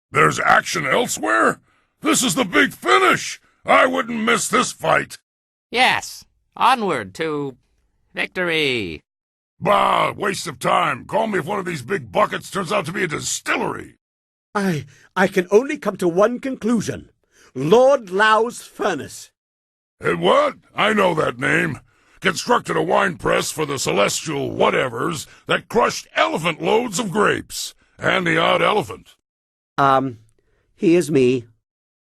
There's action elsewhere? This is the big finish! I wouldn't miss this fight. Yes, onward to victory. Bah, waste of time. Call me if one of these big buckets turns out to be a distillery. I can only come to one conclusion. Lord Lau's furnace. What? I know that name. Constructed a wine press for the celestial whatevers that crushed elephant loads of grapes. And the odd elephant. Here's me.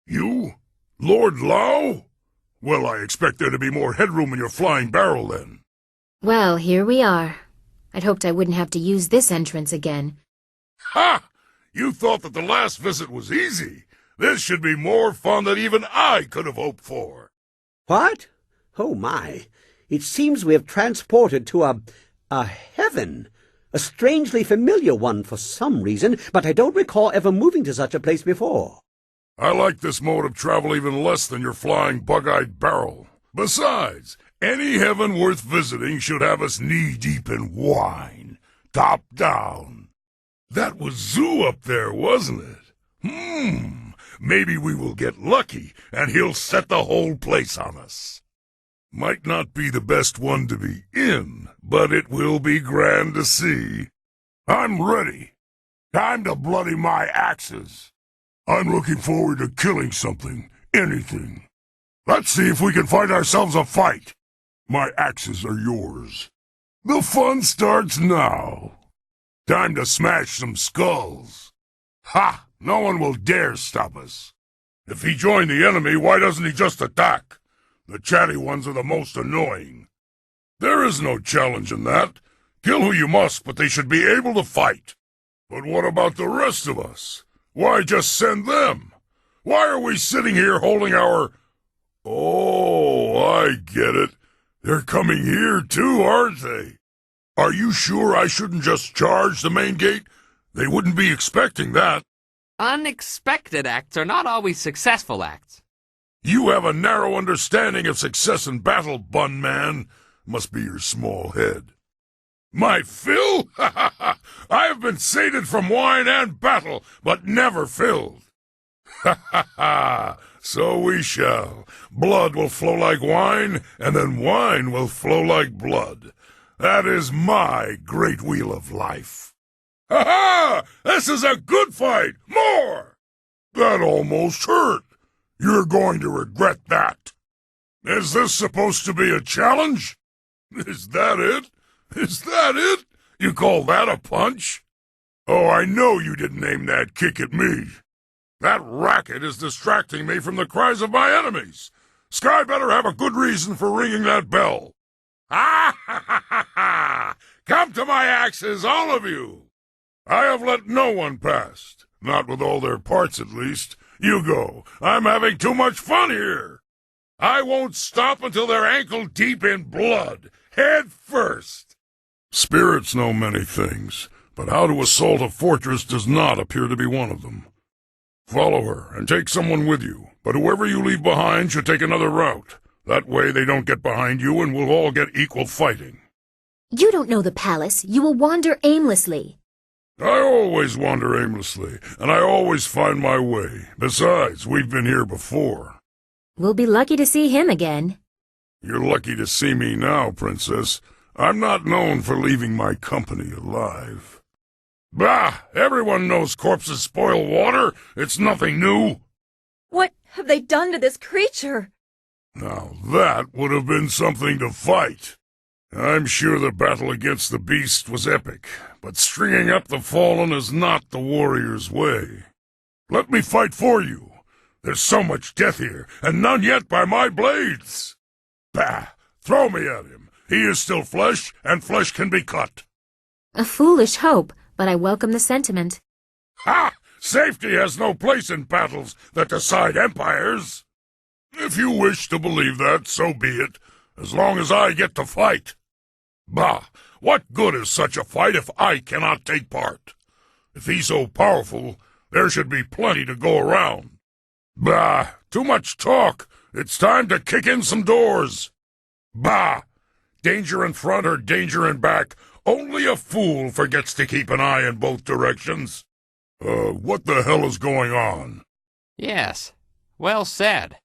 You? Lord Lau? Well, I expect there to be more headroom in your flying barrel, then. Well, here we are. I'd hoped I wouldn't have to use this entrance again. Ha! You thought that the last visit was easy. This should be more fun than even I could have hoped for. What? Oh, my. It seems we have transported to a heaven. A strangely familiar one for some reason, but I don't recall ever moving to such a place before. I like this mode of travel even less than your flying bug-eyed barrel. Besides, any heaven worth visiting should have us knee-deep in wine, top down. That was Zoo up there, wasn't it? Maybe we will get lucky, and he'll set the whole place on us. Might not be the best one to be in, but it will be grand to see. I'm ready. Time to bloody my axes. I'm looking forward to killing something, anything. Let's see if we can find ourselves a fight. My axes are yours. The fun starts now. Time to smash some skulls. Ha! No one will dare stop us. If he joined the enemy, why doesn't he just attack? The chatty ones are the most annoying. There is no challenge in that. Kill who you must, but they should be able to fight. But what about the rest of us? Why just send them? Why are we sitting here holding our... Oh, I get it. They're coming here too, aren't they? Are you sure I shouldn't just charge the main gate? They wouldn't be expecting that. Unexpected acts are not always successful acts. You have a narrow understanding of success in battle, bun man. Must be your small head. My fill? I have been sated from wine and battle, but never filled. So we shall. Blood will flow like wine, and then wine will flow like blood. That is my great wheel of life. Ha-ha! This is a good fight! More! That almost hurt. You're going to regret that. Is this supposed to be a challenge? Is that it? Is that it? You call that a punch? Oh, I know you didn't aim that kick at me. That racket is distracting me from the cries of my enemies. Sky better have a good reason for ringing that bell. Ha ha ha ha ha! Come to my axes, all of you! I have let no one past. Not with all their parts, at least. You go. I'm having too much fun here. I won't stop until they're ankle-deep in blood, head first. Spirits know many things, but how to assault a fortress does not appear to be one of them. Follow her, and take someone with you, but whoever you leave behind should take another route. That way they don't get behind you and we'll all get equal fighting. You don't know the palace. You will wander aimlessly. I always wander aimlessly, and I always find my way. Besides, we've been here before. We'll be lucky to see him again. You're lucky to see me now, Princess. I'm not known for leaving my company alive. Bah! Everyone knows corpses spoil water. It's nothing new. What have they done to this creature? Now that would have been something to fight. I'm sure the battle against the beast was epic, but stringing up the fallen is not the warrior's way. Let me fight for you. There's so much death here, and none yet by my blades. Bah! Throw me at him. He is still flesh, and flesh can be cut. A foolish hope, but I welcome the sentiment. Ha! Safety has no place in battles that decide empires. If you wish to believe that, so be it, as long as I get to fight. Bah! What good is such a fight if I cannot take part? If he's so powerful, there should be plenty to go around. Bah! Too much talk. It's time to kick in some doors. Bah! Danger in front or danger in back. Only a fool forgets to keep an eye in both directions. What the hell is going on? Yes, well said.